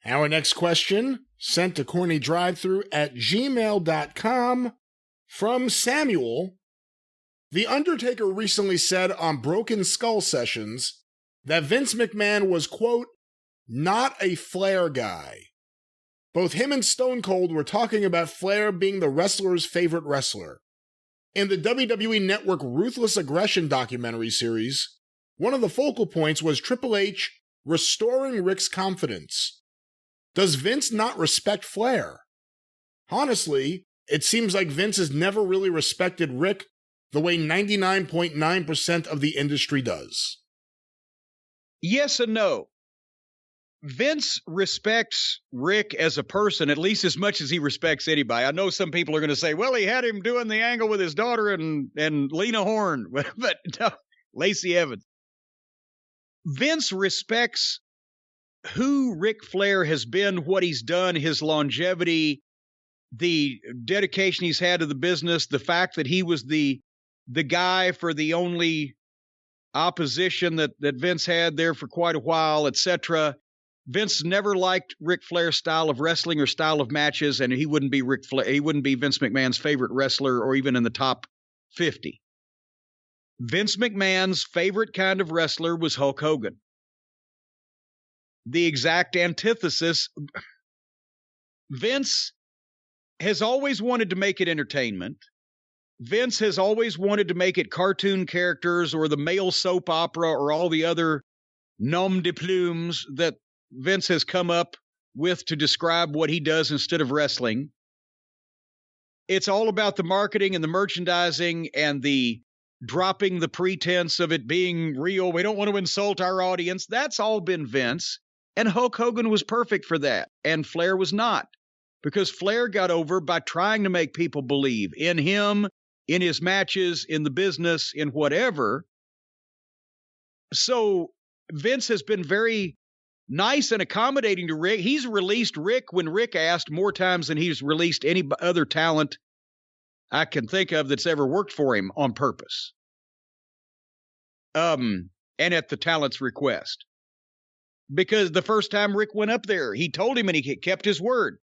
Our next question, sent to CornyDriveThru@gmail.com from Samuel. The Undertaker recently said on Broken Skull Sessions that Vince McMahon was, quote, not a Flair guy. Both him and Stone Cold were talking about Flair being the wrestler's favorite wrestler. In the WWE Network Ruthless Aggression documentary series, one of the focal points was Triple H restoring Rick's confidence. Does Vince not respect Flair? Honestly, it seems like Vince has never really respected Rick the way 99.9% of the industry does. Yes and no. Vince respects Rick as a person at least as much as he respects anybody. I know some people are going to say, well, he had him doing the angle with his daughter and Lena Horne, but no, Lacey Evans. Vince respects who Ric Flair has been, what he's done, his longevity, the dedication he's had to the business, the fact that he was the guy for the only opposition that Vince had there for quite a while, etc. Vince never liked Ric Flair's style of wrestling or style of matches, and he wouldn't be he wouldn't be Vince McMahon's favorite wrestler or even in the top 50. Vince McMahon's favorite kind of wrestler was Hulk Hogan. The exact antithesis. Vince has always wanted to make it entertainment. Vince has always wanted to make it cartoon characters or the male soap opera or all the other nom de plumes that Vince has come up with to describe what he does instead of wrestling. It's all about the marketing and the merchandising and the dropping the pretense of it being real. We don't want to insult our audience. That's all been Vince. And Hulk Hogan was perfect for that. And Flair was not. Because Flair got over by trying to make people believe in him, in his matches, in the business, in whatever. So Vince has been very nice and accommodating to Rick. He's released Rick when Rick asked more times than he's released any other talent I can think of that's ever worked for him on purpose. And at the talent's request. Because the first time Rick went up there, he told him and he kept his word.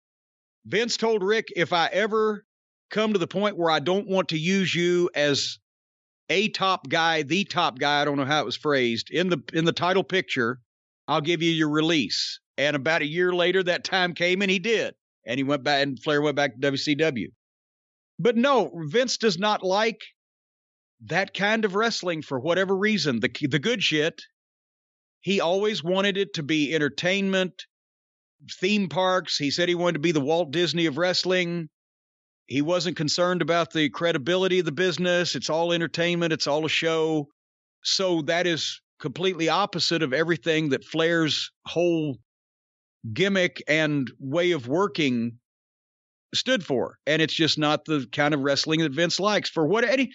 Vince told Rick, if I ever come to the point where I don't want to use you as a top guy, the top guy, I don't know how it was phrased, in the title picture, I'll give you your release. And about a year later, that time came and he did. And he went back, and Flair went back to WCW. But no, Vince does not like that kind of wrestling for whatever reason. The good shit. He always wanted it to be entertainment, theme parks. He said he wanted to be the Walt Disney of wrestling. He wasn't concerned about the credibility of the business. It's all entertainment. It's all a show. So that is completely opposite of everything that Flair's whole gimmick and way of working stood for. And it's just not the kind of wrestling that Vince likes. For what? And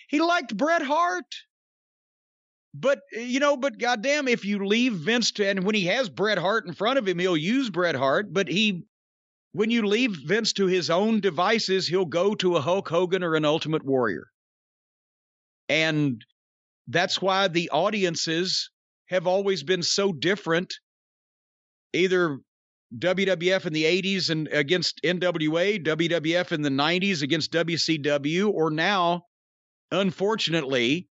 he liked Bret Hart. But goddamn, if you leave Vince and when he has Bret Hart in front of him, he'll use Bret Hart. But when you leave Vince to his own devices, he'll go to a Hulk Hogan or an Ultimate Warrior. And that's why the audiences have always been so different. Either WWF in the 80s and against NWA, WWF in the 90s against WCW, or now, unfortunately,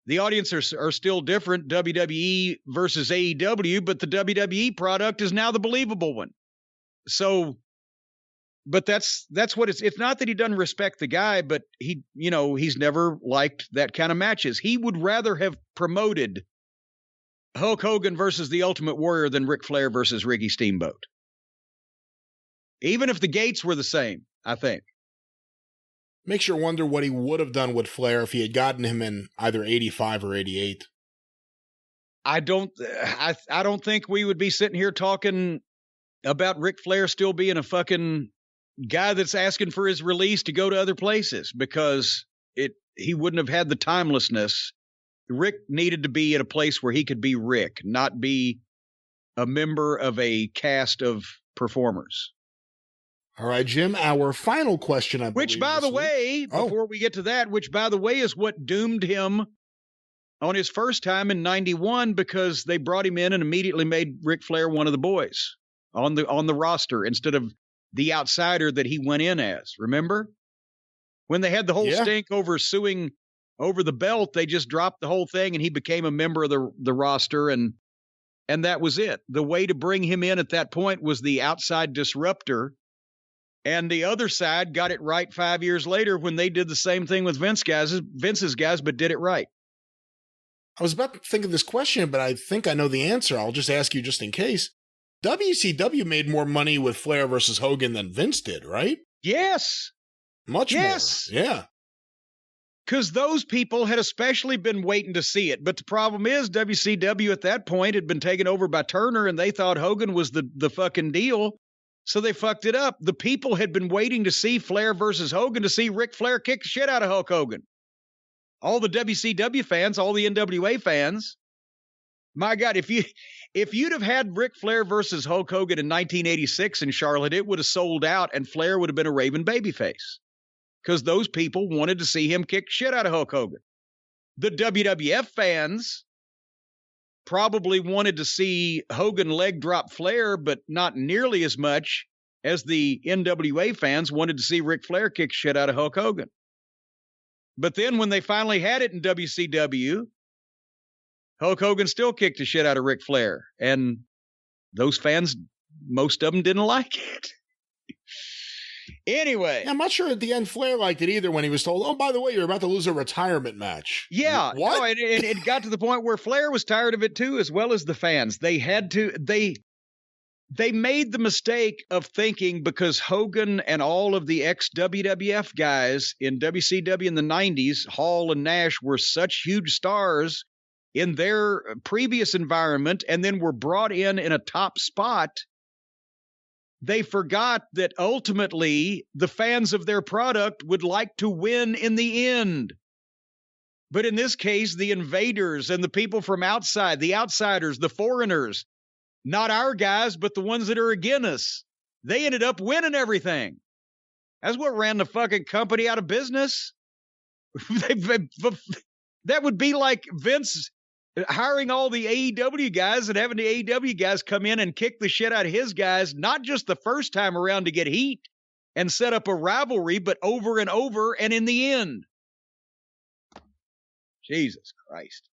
the audience are still different, WWE versus AEW, but the WWE product is now the believable one. So, but that's what it's not that he doesn't respect the guy, but he's never liked that kind of matches. He would rather have promoted Hulk Hogan versus the Ultimate Warrior than Ric Flair versus Ricky Steamboat. Even if the gates were the same, I think. Makes you wonder what he would have done with Flair if he had gotten him in either 85 or 88. I don't think we would be sitting here talking about Ric Flair still being a fucking guy that's asking for his release to go to other places, because he wouldn't have had the timelessness. Rick needed to be at a place where he could be Rick, not be a member of a cast of performers. All right, Jim, our final question, which, by the way, before we get to that, which, by the way, is what doomed him on his first time in 91, because they brought him in and immediately made Ric Flair one of the boys on the roster instead of the outsider that he went in as. Remember? When they had the whole stink over suing over the belt, they just dropped the whole thing and he became a member of the roster, and that was it. The way to bring him in at that point was the outside disruptor, and the other side got it right 5 years later when they did the same thing with Vince's guys, but did it right. I was about to think of this question, but I think I know the answer. I'll just ask you just in case. WCW made more money with Flair versus Hogan than Vince did, right? Yes. Much more. Yeah. Because those people had especially been waiting to see it. But the problem is WCW at that point had been taken over by Turner, and they thought Hogan was the fucking deal. So they fucked it up. The people had been waiting to see Flair versus Hogan, to see Ric Flair kick the shit out of Hulk Hogan. All the WCW fans, all the NWA fans. My God, if you'd have had Ric Flair versus Hulk Hogan in 1986 in Charlotte, it would have sold out, and Flair would have been a raving babyface. Because those people wanted to see him kick shit out of Hulk Hogan. The WWF fans probably wanted to see Hogan leg drop Flair, but not nearly as much as the NWA fans wanted to see Ric Flair kick shit out of Hulk Hogan. But then when they finally had it in WCW, Hulk Hogan still kicked the shit out of Ric Flair. And those fans, most of them didn't like it. Anyway. Yeah, I'm not sure at the end Flair liked it either when he was told, oh, by the way, you're about to lose a retirement match. Yeah. What? No, and it got to the point where Flair was tired of it too, as well as the fans. They made the mistake of thinking because Hogan and all of the ex-WWF guys in WCW in the 90s, Hall and Nash, were such huge stars in their previous environment and then were brought in a top spot, they forgot that ultimately the fans of their product would like to win in the end. But in this case, the invaders and the people from outside, the outsiders, the foreigners, not our guys, but the ones that are against us, they ended up winning everything. That's what ran the fucking company out of business. That would be like Vince hiring all the AEW guys and having the AEW guys come in and kick the shit out of his guys, not just the first time around to get heat and set up a rivalry, but over and over and in the end. Jesus Christ.